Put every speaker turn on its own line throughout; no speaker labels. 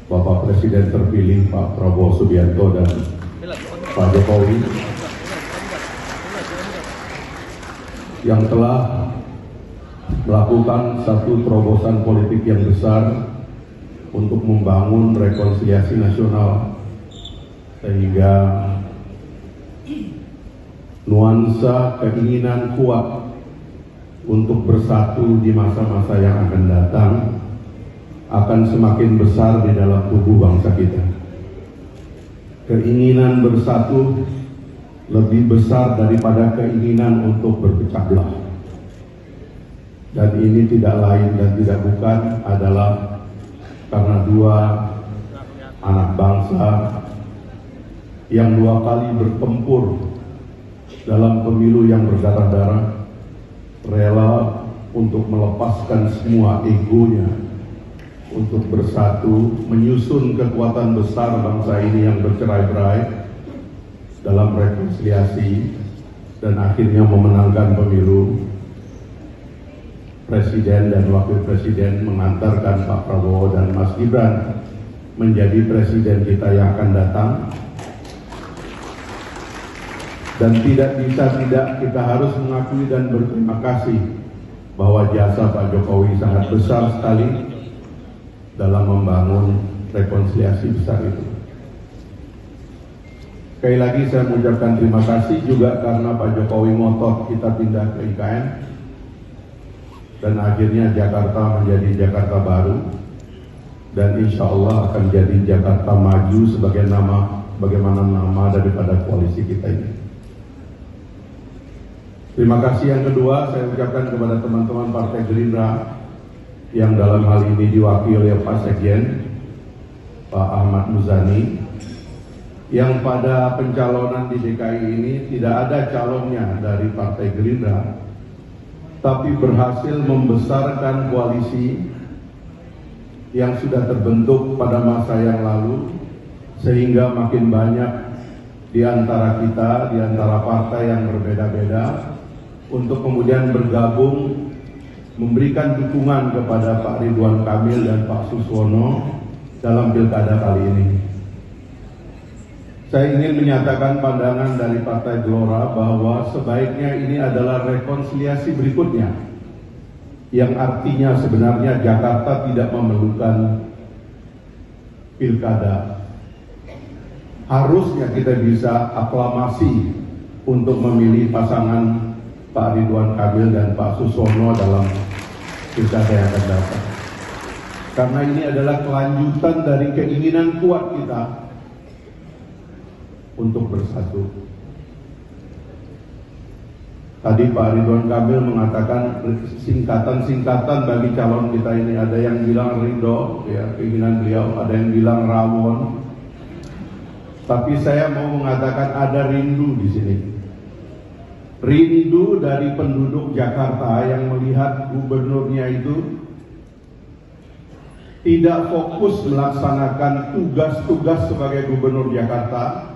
Bapak Presiden terpilih Pak Prabowo Subianto dan Pak Jokowi yang telah melakukan satu terobosan politik yang besar untuk membangun rekonsiliasi nasional, sehingga nuansa keinginan kuat untuk bersatu di masa-masa yang akan datang akan semakin besar di dalam tubuh bangsa kita. Keinginan bersatu lebih besar daripada keinginan untuk berpecah belah. Dan ini tidak lain dan tidak bukan adalah karena dua anak bangsa yang dua kali bertempur dalam pemilu yang berdarah-darah, rela untuk melepaskan semua egonya untuk bersatu, menyusun kekuatan besar bangsa ini yang bercerai-berai dalam rekonsiliasi dan akhirnya memenangkan pemilu. Presiden dan Wakil Presiden mengantarkan Pak Prabowo dan Mas Gibran menjadi presiden kita yang akan datang. Dan tidak bisa tidak, kita harus mengakui dan berterima kasih bahwa jasa Pak Jokowi sangat besar sekali dalam membangun rekonsiliasi besar itu. Sekali lagi saya mengucapkan terima kasih juga karena Pak Jokowi ngotot kita pindah ke IKN dan akhirnya Jakarta menjadi Jakarta baru dan insya Allah akan jadi Jakarta maju sebagai bagaimana nama daripada koalisi kita ini. Terima kasih yang kedua saya ucapkan kepada teman-teman Partai Gerindra yang dalam hal ini diwakili oleh Pak Sekjen, Pak Ahmad Muzani, yang pada pencalonan di DKI ini tidak ada calonnya dari Partai Gerindra, tapi berhasil membesarkan koalisi yang sudah terbentuk pada masa yang lalu, sehingga makin banyak di antara kita, di antara partai yang berbeda-beda, untuk kemudian bergabung memberikan dukungan kepada Pak Ridwan Kamil dan Pak Suswono dalam pilkada kali ini. Saya ingin menyatakan pandangan dari Partai Gelora bahwa sebaiknya ini adalah rekonsiliasi berikutnya, yang artinya sebenarnya Jakarta tidak memerlukan pilkada. Harusnya kita bisa aklamasi untuk memilih pasangan Pak Ridwan Kamil dan Pak Suswono dalam pilkada yang akan datang. Karena ini adalah kelanjutan dari keinginan kuat kita untuk bersatu. Tadi Pak Ridwan Kamil mengatakan singkatan-singkatan bagi calon kita ini. Ada yang bilang ridho, ya, keinginan beliau. Ada yang bilang rawon. Tapi saya mau mengatakan ada rindu di sini. Rindu dari penduduk Jakarta yang melihat gubernurnya itu tidak fokus melaksanakan tugas-tugas sebagai gubernur Jakarta,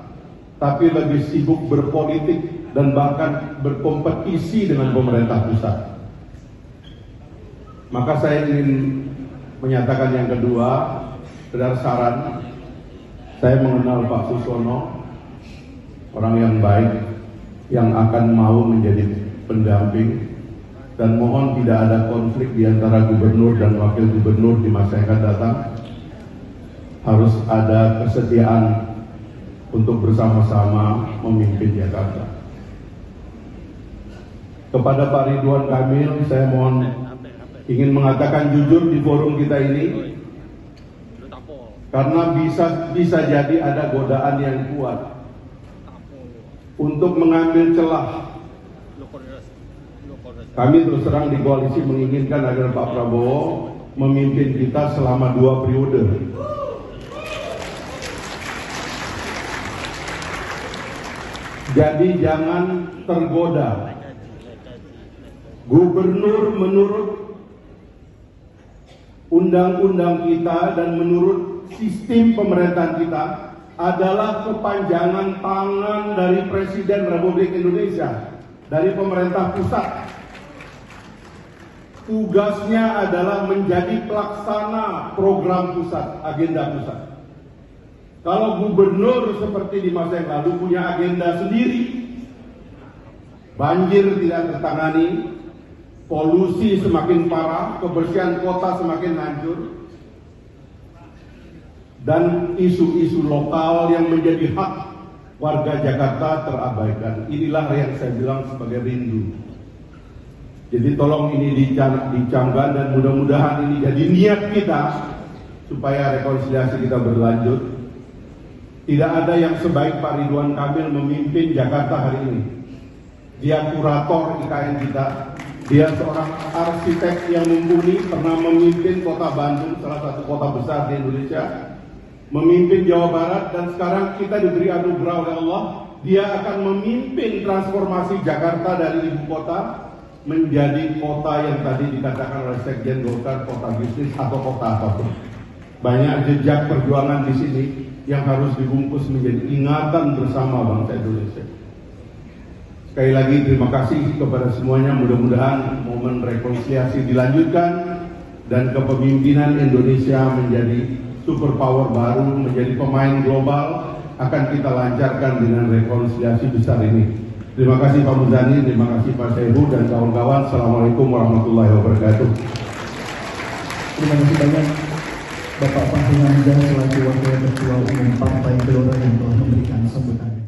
tapi lebih sibuk berpolitik dan bahkan berkompetisi dengan pemerintah pusat. Maka saya ingin menyatakan yang kedua, berdasarkan saya mengenal Pak Suswono, orang yang baik, yang akan mau menjadi pendamping, dan mohon tidak ada konflik di antara gubernur dan wakil gubernur di masa yang akan datang. Harus ada kesetiaan untuk bersama-sama memimpin Jakarta. Kepada Pak Ridwan Kamil, saya mohon ingin mengatakan jujur di forum kita ini, karena bisa jadi ada godaan yang kuat untuk mengambil celah. Kami terus terang di koalisi menginginkan agar Pak Prabowo memimpin kita selama 2 periode. Jadi jangan tergoda. Gubernur menurut undang-undang kita dan menurut sistem pemerintahan kita adalah kepanjangan tangan dari Presiden Republik Indonesia, dari pemerintah pusat. tugasnya adalah menjadi pelaksana program pusat, agenda pusat. Kalau gubernur seperti di masa yang lalu punya agenda sendiri, banjir tidak tertangani, polusi semakin parah, kebersihan kota semakin hancur, dan isu-isu lokal yang menjadi hak warga Jakarta terabaikan. Inilah yang saya bilang sebagai rindu. Jadi tolong ini dicamkan dan mudah-mudahan ini jadi niat kita supaya rekonsiliasi kita berlanjut. Tidak ada yang sebaik Pak Ridwan Kamil memimpin Jakarta hari ini. Dia kurator IKN kita. Dia seorang arsitek yang mumpuni, pernah memimpin kota Bandung, salah satu kota besar di Indonesia, memimpin Jawa Barat, dan sekarang kita diberi anugerah oleh Allah. Dia akan memimpin transformasi Jakarta dari ibu kota menjadi kota yang tadi dikatakan oleh Sekjen Golkar, kota bisnis atau kota apapun. Banyak jejak perjuangan di sini yang harus dibungkus menjadi ingatan bersama bangsa Indonesia. Sekali lagi terima kasih kepada semuanya. Mudah-mudahan momen rekonsiliasi dilanjutkan dan kepemimpinan Indonesia menjadi superpower baru, menjadi pemain global akan kita lancarkan dengan rekonsiliasi besar ini. Terima kasih Pak Muzani, terima kasih Pak Sehu dan kawan-kawan. Assalamualaikum warahmatullahi wabarakatuh.
Terima kasih banyak Bapak Fahri Hamzah selaku Wakil Ketua Umum Partai Gelora yang telah memberikan sambutan.